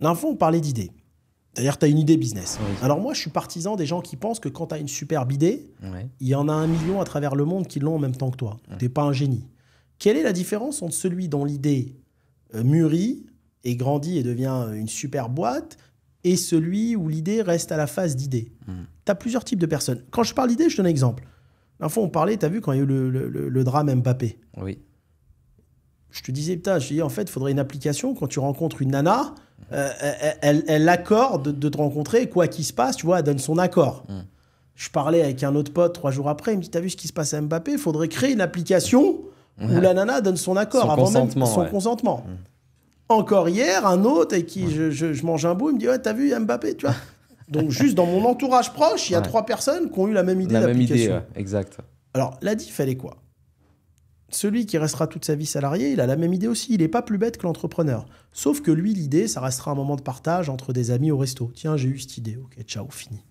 D'un fois, on parlait d'idées. C'est-à-dire, tu as une idée business. Oui. Alors moi, je suis partisan des gens qui pensent que quand tu as une superbe idée, Ouais. il y en a 1 million à travers le monde qui l'ont en même temps que toi. Tu n'es pas un génie. Quelle est la différence entre celui dont l'idée mûrit et grandit et devient une super boîte et celui où l'idée reste à la phase d'idée? Tu as plusieurs types de personnes. Quand je parle d'idée, je donne un exemple. La fois, on parlait, tu as vu quand il y a eu le drame Mbappé. Oui. Je te disais, putain, en fait, il faudrait une application. Quand tu rencontres une nana, elle accorde de te rencontrer. Quoi qu'il se passe, tu vois, elle donne son accord. Je parlais avec un autre pote 3 jours après. Il me dit, t'as vu ce qui se passe à Mbappé? Il faudrait créer une application où la nana donne son accord Son avant même consentement, son ouais. consentement. Encore hier, un autre avec qui je mange un bout, il me dit, ouais, t'as vu Mbappé, tu vois? Donc, juste dans mon entourage proche, il y a 3 personnes qui ont eu la même idée La même idée, d'application. ouais. Exact. Alors, la diff, elle est quoi? Celui qui restera toute sa vie salarié, il a la même idée aussi. Il n'est pas plus bête que l'entrepreneur. Sauf que lui, l'idée, ça restera un moment de partage entre des amis au resto. Tiens, j'ai eu cette idée. Ok, ciao, fini.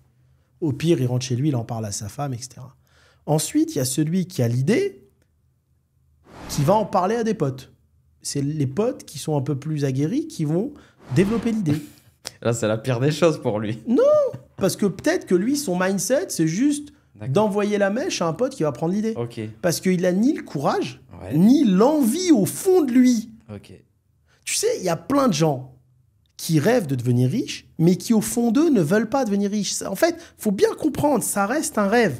Au pire, il rentre chez lui, il en parle à sa femme, etc. Ensuite, il y a celui qui a l'idée, qui va en parler à des potes. C'est les potes qui sont un peu plus aguerris qui vont développer l'idée. Là, c'est la pire des choses pour lui. Parce que peut-être que lui, son mindset, c'est juste d'envoyer la mèche à un pote qui va prendre l'idée. Ok. Parce qu'il n'a ni le courage, Ouais. ni l'envie au fond de lui. Ok. Tu sais, il y a plein de gens qui rêvent de devenir riches, mais qui au fond d'eux ne veulent pas devenir riches. En fait, il faut bien comprendre, ça reste un rêve.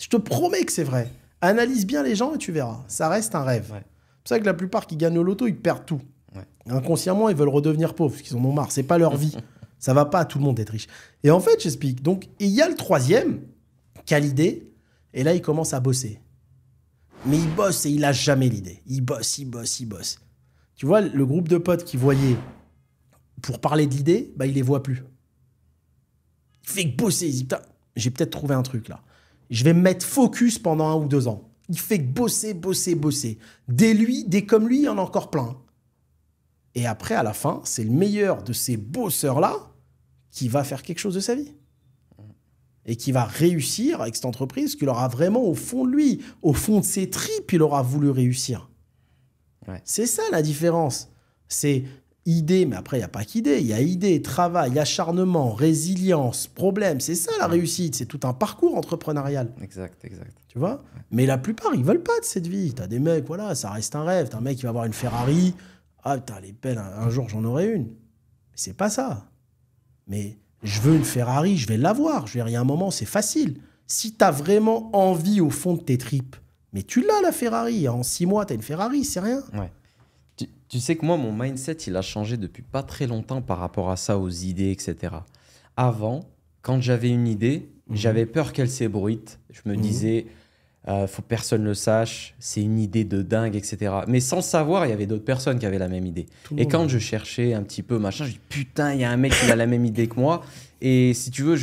Je te promets que c'est vrai. Analyse bien les gens et tu verras. Ça reste un rêve. Ouais. C'est pour ça que la plupart qui gagnent au loto, ils perdent tout. Ouais. Inconsciemment, ils veulent redevenir pauvres parce qu'ils en ont marre. C'est pas leur vie. Ça va pas à tout le monde d'être riche. Et en fait, j'explique. Donc, il y a le troisième qui a l'idée, et là, il commence à bosser. Mais il bosse et il lâche jamais l'idée. Il bosse, il bosse, il bosse. Tu vois, le groupe de potes qui voyaient pour parler de l'idée, bah, il les voit plus. Il fait que bosser. Il dit, putain, j'ai peut-être trouvé un truc là. Je vais me mettre focus pendant 1 ou 2 ans. Il fait que bosser, bosser, bosser. Dès comme lui, il y en a encore plein. Et après, à la fin, c'est le meilleur de ces bosseurs-là qui va faire quelque chose de sa vie. Et qui va réussir avec cette entreprise qu'il aura vraiment au fond de lui, au fond de ses tripes, il aura voulu réussir. Ouais. C'est ça la différence. C'est idée, mais après, il n'y a pas qu'idée. Il y a idée, travail, acharnement, résilience, problème. C'est ça la réussite. C'est tout un parcours entrepreneurial. Exact, exact. Tu vois? Mais la plupart, ils veulent pas de cette vie. Tu as des mecs, voilà, ça reste un rêve. Tu as un mec qui va avoir une Ferrari. Ah, putain, elle est belle, un jour j'en aurai une. Mais c'est pas ça. Mais je veux une Ferrari, je vais l'avoir. Je veux dire, il y a un moment, c'est facile. Si tu as vraiment envie au fond de tes tripes, mais tu l'as la Ferrari. En 6 mois, tu as une Ferrari, c'est rien. Ouais. Tu sais que moi, mon mindset, il a changé depuis pas très longtemps par rapport à ça, aux idées, etc. Avant, quand j'avais une idée, j'avais peur qu'elle s'ébruite. Je me disais, faut que personne le sache, c'est une idée de dingue, etc. Mais sans le savoir, il y avait d'autres personnes qui avaient la même idée. Et quand je cherchais un petit peu, machin, je dis, putain, il y a un mec qui a la même idée que moi. Et si tu veux,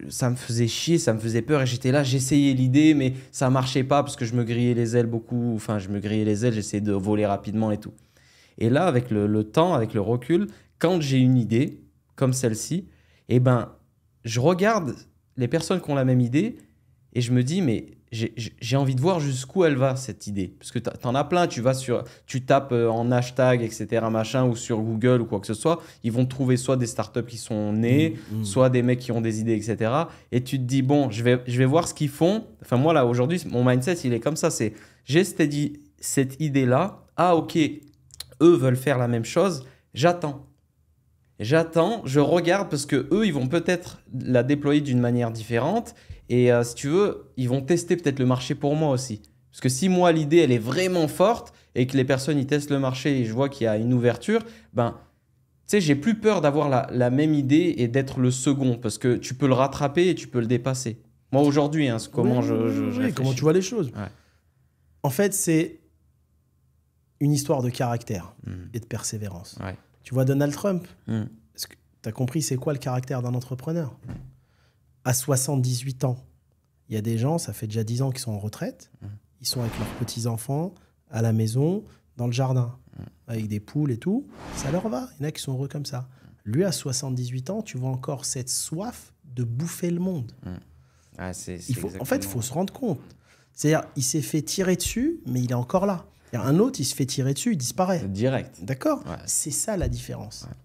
ça me faisait chier, ça me faisait peur. Et j'étais là, j'essayais l'idée, mais ça marchait pas parce que je me grillais les ailes beaucoup. Enfin, je me grillais les ailes, j'essayais de voler rapidement et tout. Et là, avec le temps, avec le recul, quand j'ai une idée comme celle-ci, eh ben, je regarde les personnes qui ont la même idée et je me dis, mais j'ai envie de voir jusqu'où elle va, cette idée. Parce que t'en as plein, tu tapes en hashtag, etc., machin, ou sur Google ou quoi que ce soit, ils vont trouver soit des startups qui sont nées, soit des mecs qui ont des idées, etc. Et tu te dis, bon, je vais voir ce qu'ils font. Enfin, moi, là, aujourd'hui, mon mindset, il est comme ça. C'est, j'ai cette idée-là. Ah, ok, eux veulent faire la même chose. J'attends, je regarde parce que eux, ils vont peut-être la déployer d'une manière différente. Et si tu veux, ils vont tester peut-être le marché pour moi aussi. Parce que si moi, l'idée, elle est vraiment forte et que les personnes, ils testent le marché et je vois qu'il y a une ouverture, ben, tu sais, j'ai plus peur d'avoir la même idée et d'être le second parce que tu peux le rattraper et tu peux le dépasser. Moi, aujourd'hui, c'est comment je réfléchis. Comment tu vois les choses. Ouais. En fait, c'est une histoire de caractère et de persévérance. Ouais. Tu vois Donald Trump, tu as compris c'est quoi le caractère d'un entrepreneur. À 78 ans, il y a des gens, ça fait déjà 10 ans qu'ils sont en retraite, ils sont avec leurs petits-enfants à la maison, dans le jardin, avec des poules et tout, ça leur va, il y en a qui sont heureux comme ça. Lui, à 78 ans, tu vois encore cette soif de bouffer le monde. Ah, En fait, il faut se rendre compte. C'est-à-dire, il s'est fait tirer dessus, mais il est encore là. Et un autre, il se fait tirer dessus, il disparaît. Direct. D'accord? Ouais. C'est ça la différence. Ouais.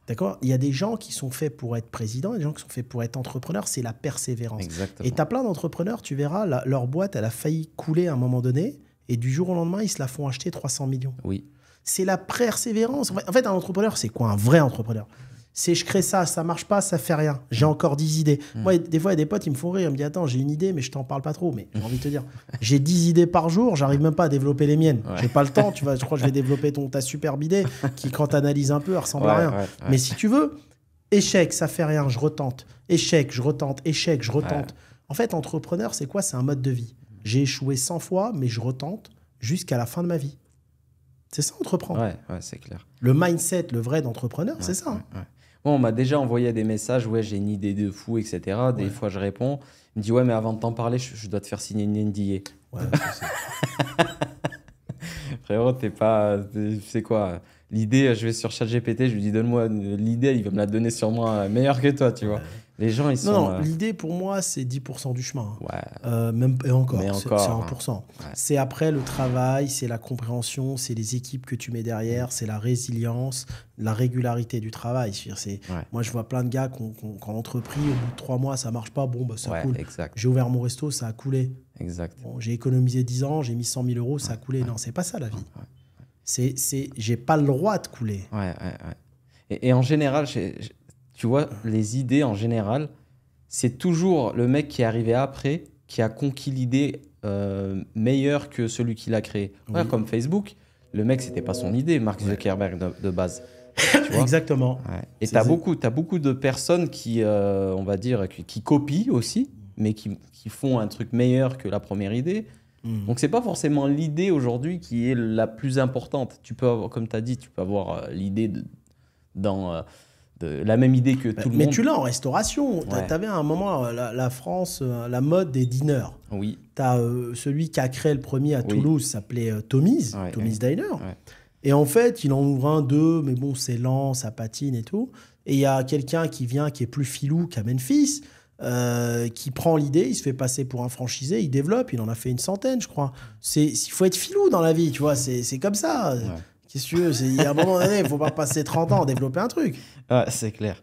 D'accord? Il y a des gens qui sont faits pour être président et des gens qui sont faits pour être entrepreneurs. C'est la persévérance. Exactement. Et tu as plein d'entrepreneurs, tu verras, leur boîte, elle a failli couler à un moment donné et du jour au lendemain, ils se la font acheter 300 millions. Oui. C'est la persévérance. En fait, un entrepreneur, c'est quoi un vrai entrepreneur? C'est je crée ça marche pas, ça fait rien. J'ai encore 10 idées. Moi, des fois, il y a des potes, ils me font rire. Ils me disent, attends, j'ai une idée, mais je t'en parle pas trop. Mais j'ai envie de te dire, j'ai 10 idées par jour, j'arrive même pas à développer les miennes. Ouais. J'ai pas le temps, tu vois. Je crois que je vais développer ta superbe idée qui, quand t'analyses un peu, elle ressemble à rien. Mais si tu veux, échec, ça fait rien, je retente. Échec, je retente. Échec, je retente. Ouais. En fait, entrepreneur, c'est quoi? C'est un mode de vie. J'ai échoué 100 fois, mais je retente jusqu'à la fin de ma vie. C'est ça, entreprendre. Ouais, c'est clair. Le mindset, le vrai d'entrepreneur, c'est ça. Hein. Ouais. Bon, on m'a déjà envoyé des messages, ouais, j'ai une idée de fou, etc. Des fois, je réponds. Il me dit, ouais, mais avant de t'en parler, je dois te faire signer une NDA. Ouais, Frérot, c'est quoi? L'idée, je vais sur ChatGPT, je lui dis, donne-moi l'idée, il va me la donner sûrement meilleure que toi, tu vois. Ouais. Les gens, ils sont. Non, l'idée pour moi, c'est 10% du chemin. Ouais. Même, et encore, Mais c'est encore, 1%. Ouais. C'est après le travail, c'est la compréhension, c'est les équipes que tu mets derrière, c'est la résilience, la régularité du travail. Ouais. Moi, je vois plein de gars qui ont entrepris, au bout de 3 mois, ça marche pas, bon, bah, ça coule. Exact. J'ai ouvert mon resto, ça a coulé. Exact. Bon, j'ai économisé 10 ans, j'ai mis 100 000 euros, ça a coulé. Non, c'est pas ça la vie. J'ai pas le droit de couler. Ouais. Et en général, tu vois, les idées, en général, c'est toujours le mec qui est arrivé après qui a conquis l'idée meilleure que celui qui l'a créée. Ouais, Oui. comme Facebook. Le mec, c'était pas son idée, Mark Zuckerberg de base. Tu vois. Exactement. Ouais. Et tu as beaucoup de personnes qui, on va dire, qui copient aussi, mais qui font un truc meilleur que la première idée. Donc, c'est pas forcément l'idée aujourd'hui qui est la plus importante. Tu peux avoir, comme tu as dit, tu peux avoir l'idée de la même idée que tout le monde. Mais tu l'as en restauration. Ouais. Tu avais à un moment la France, la mode des diners. Oui. Tu as celui qui a créé le premier à Toulouse, s'appelait Tommy's, Tommy's Diner. Ouais. Et en fait, il en ouvre un, deux, mais bon, c'est lent, ça patine et tout. Et il y a quelqu'un qui vient, qui est plus filou qu'à Memphis, qui prend l'idée, il se fait passer pour un franchisé, il développe, il en a fait une centaine, je crois. Il faut être filou dans la vie, tu vois, c'est comme ça. Ouais. Qu'est-ce que tu veux? Il y a un moment donné, il ne faut pas passer 30 ans à développer un truc. Ouais, c'est clair.